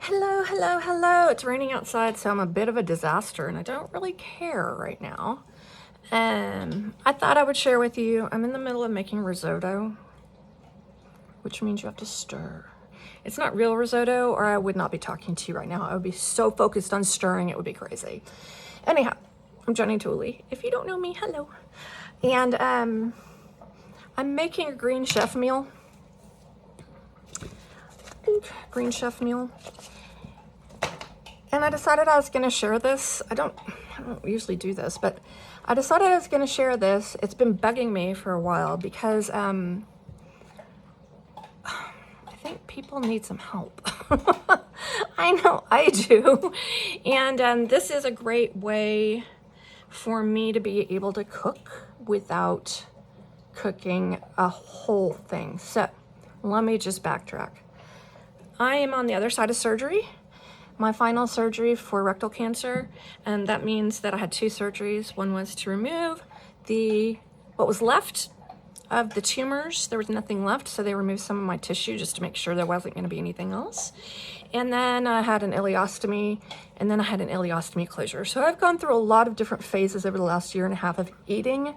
Hello, hello, hello. It's raining outside, so I'm a bit of a disaster, and I don't really care right now. I thought I would share with you, I'm in the middle of making risotto, which means you have to stir. It's not real risotto, or I would not be talking to you right now. I would be so focused on stirring, it would be crazy. Anyhow, I'm Jenni Tooley. If you don't know me, hello. And I'm making a green chef meal. Green chef meal. And I decided I was going to share this. I don't usually do this, but I decided I was going to share this. It's been bugging me for a while because I think people need some help. I know I do. And this is a great way for me to be able to cook without cooking a whole thing. So let me just backtrack. I am on the other side of surgery. My final surgery for rectal cancer, and that means that I had two surgeries. One was to remove what was left of the tumors. There was nothing left, so they removed some of my tissue just to make sure there wasn't going to be anything else. And then I had an ileostomy, and then I had an ileostomy closure. So I've gone through a lot of different phases over the last year and a half of eating,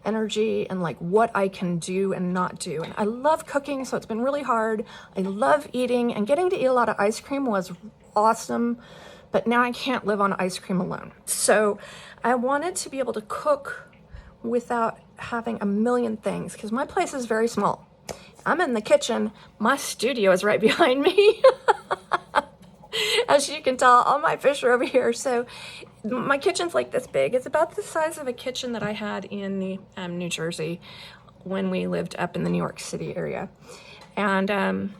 energy, and like what I can do and not do. And I love cooking, so it's been really hard. I love eating, and getting to eat a lot of ice cream was awesome, but now I can't live on ice cream alone. So I wanted to be able to cook without having a million things, because my place is very small. I'm in the kitchen. My studio is right behind me. As you can tell, all my fish are over here. So my kitchen's like this big. It's about the size of a kitchen that I had in New Jersey when we lived up in the New York City area. And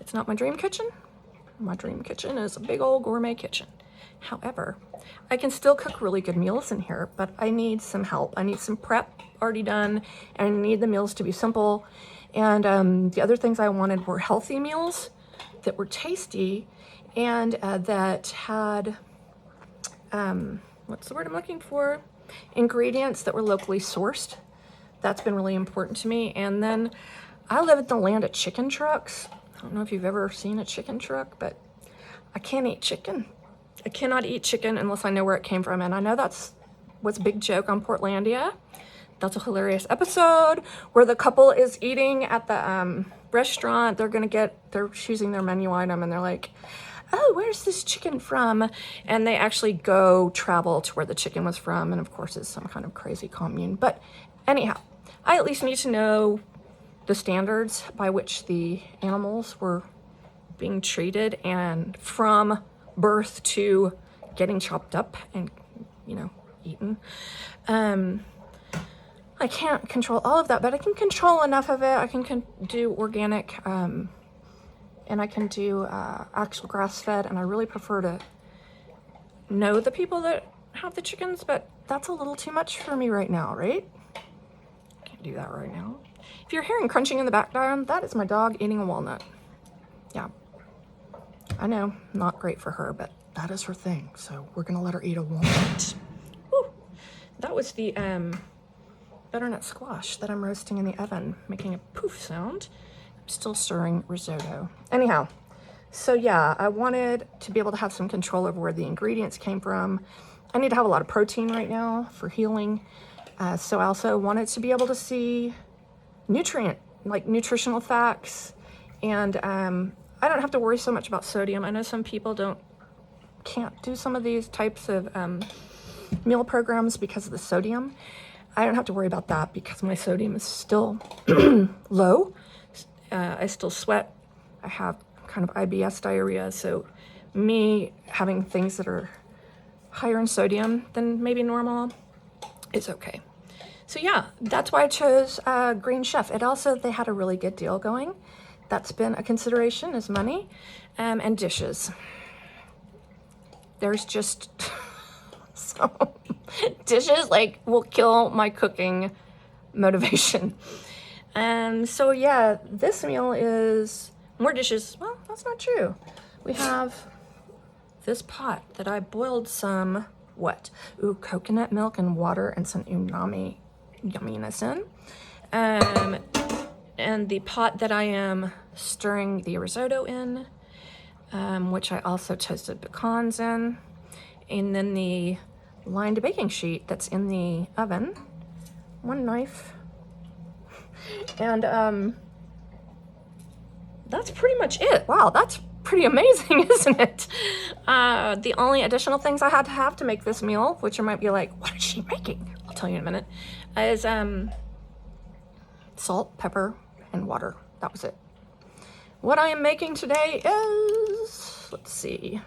it's not my dream kitchen. My dream kitchen is a big old gourmet kitchen. However, I can still cook really good meals in here, but I need some help. I need some prep already done, and I need the meals to be simple. And the other things I wanted were healthy meals that were tasty and that had, what's the word I'm looking for? Ingredients that were locally sourced. That's been really important to me. And then I live in the land of chicken trucks. I don't know if you've ever seen a chicken truck, but I can't eat chicken. I cannot eat chicken unless I know where it came from. And I know that's what's a big joke on Portlandia. That's a hilarious episode where the couple is eating at the restaurant. They're choosing their menu item, and they're like, oh, where's this chicken from? And they actually go travel to where the chicken was from. And of course, it's some kind of crazy commune. But anyhow, I at least need to know the standards by which the animals were being treated, and from birth to getting chopped up and, eaten. I can't control all of that, but I can control enough of it. I can do organic, and I can do actual grass-fed, and I really prefer to know the people that have the chickens, but that's a little too much for me right now, right? Can't do that right now. If you're hearing crunching in the background, that is my dog eating a walnut. Yeah. I know, not great for her, but that is her thing, so we're gonna let her eat a walnut. Woo. That was the butternut squash that I'm roasting in the oven, making a poof sound. I'm still stirring risotto. Anyhow, so yeah, I wanted to be able to have some control over where the ingredients came from. I need to have a lot of protein right now for healing. So I also wanted to be able to see nutritional facts, and I don't have to worry so much about sodium. I know some people can't do some of these types of meal programs because of the sodium. I don't have to worry about that because my sodium is still low. I still sweat. I have kind of IBS diarrhea, so me having things that are higher in sodium than maybe normal is okay. So yeah, that's why I chose Green Chef. They had a really good deal going. That's been a consideration, is money, and dishes. There's just some dishes will kill my cooking motivation. So yeah, this meal is more dishes. Well, that's not true. We have this pot that I boiled some, coconut milk and water and some umami yumminess in. And the pot that I am stirring the risotto in, which I also toasted pecans in. And then the lined baking sheet that's in the oven. One knife. And that's pretty much it. Wow, that's pretty amazing, isn't it? The only additional things I had to have to make this meal, which you might be like, what is she making? I'll tell you in a minute, is salt, pepper, and water. That was it. What I am making today is, let's see,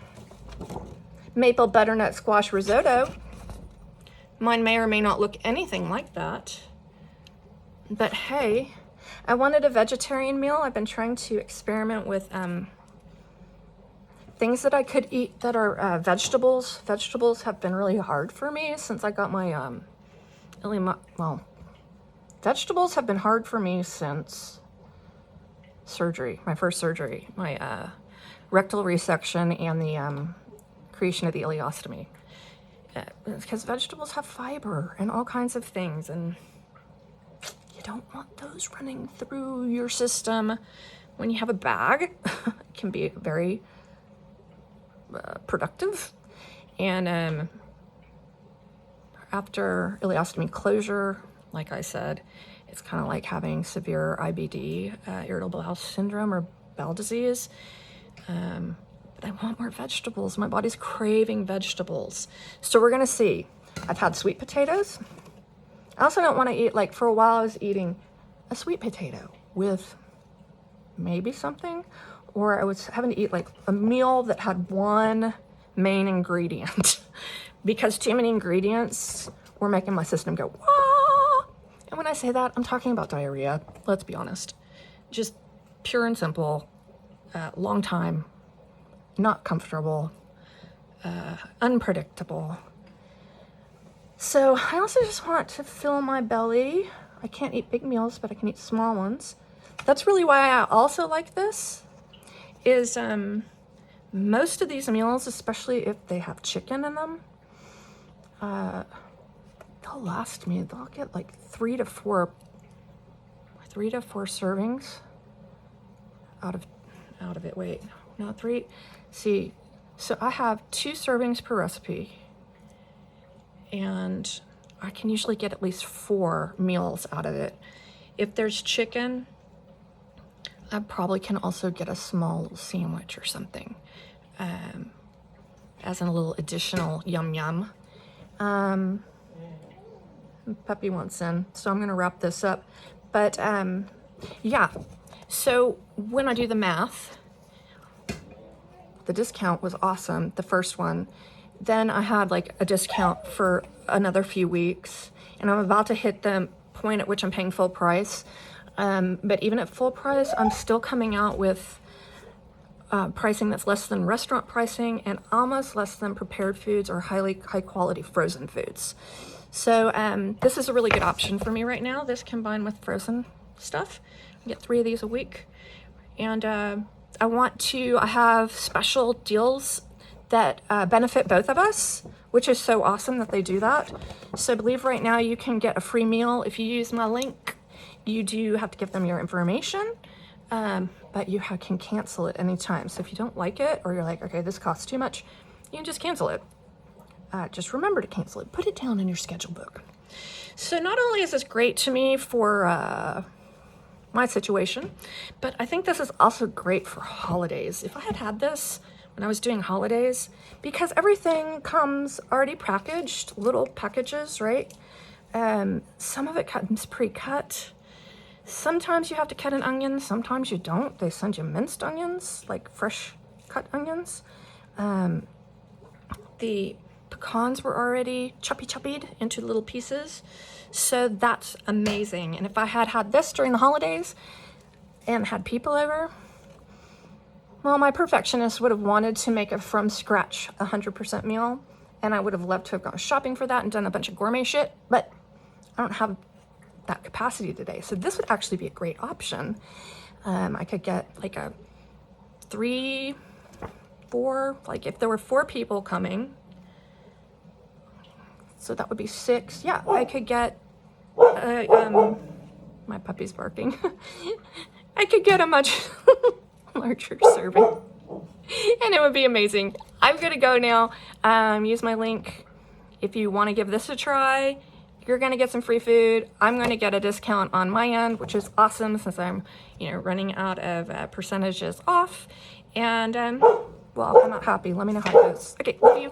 maple butternut squash risotto. Mine may or may not look anything like that, but hey, I wanted a vegetarian meal. I've been trying to experiment with things that I could eat that are vegetables. Vegetables have been really hard for me since I got my, vegetables have been hard for me since surgery, my first surgery, my rectal resection and the creation of the ileostomy. Because vegetables have fiber and all kinds of things, and you don't want those running through your system when you have a bag. It can be very productive. And after ileostomy closure, like I said, it's kind of like having severe IBD, irritable bowel syndrome or bowel disease. But I want more vegetables. My body's craving vegetables. So we're gonna see. I've had sweet potatoes. I also don't want to eat, like, for a while I was eating a sweet potato with maybe something, or I was having to eat like a meal that had one main ingredient because too many ingredients were making my system go, wah! And when I say that, I'm talking about diarrhea, let's be honest. Just pure and simple, long time, not comfortable, unpredictable. So I also just want to fill my belly. I can't eat big meals, but I can eat small ones. That's really why I also like this, is most of these meals, especially if they have chicken in them, they'll last me. They'll get like 3 to 4 servings out of it. Wait, not 3. See, so I have 2 servings per recipe, and I can usually get at least 4 meals out of it. If there's chicken, I probably can also get a small little sandwich or something, as in a little additional yum yum. Puppy wants in, so I'm gonna wrap this up. But yeah, so when I do the math, the discount was awesome, the first one. Then I had like a discount for another few weeks, and I'm about to hit the point at which I'm paying full price. But even at full price, I'm still coming out with pricing that's less than restaurant pricing and almost less than prepared foods or high quality frozen foods. So this is a really good option for me right now, this combined with frozen stuff. I get 3 of these a week. And I have special deals that benefit both of us, which is so awesome that they do that. So I believe right now you can get a free meal if you use my link. You do have to give them your information, but you can cancel it anytime. So if you don't like it, or you're like, okay, this costs too much, you can just cancel it. Just remember to cancel it. Put it down in your schedule book. So not only is this great to me for my situation, but I think this is also great for holidays. If I had had this when I was doing holidays, because everything comes already packaged, little packages, right? Some of it comes pre-cut. Sometimes you have to cut an onion, sometimes you don't. They send you minced onions, like fresh cut onions. The pecans were already choppied into little pieces. So that's amazing. And if I had had this during the holidays and had people over, well, my perfectionist would have wanted to make a from scratch 100% meal, and I would have loved to have gone shopping for that and done a bunch of gourmet shit, but I don't have that capacity today. So this would actually be a great option. I could get like a 3, 4, like if there were 4 people coming, so that would be 6. Yeah, I could get, my puppy's barking. I could get a much larger serving. And it would be amazing. I'm gonna go now. Use my link if you want to give this a try. You're gonna get some free food. I'm gonna get a discount on my end, which is awesome since I'm, you know, running out of percentages off. And well, I'll come out happy. Let me know how it goes. Okay, love you.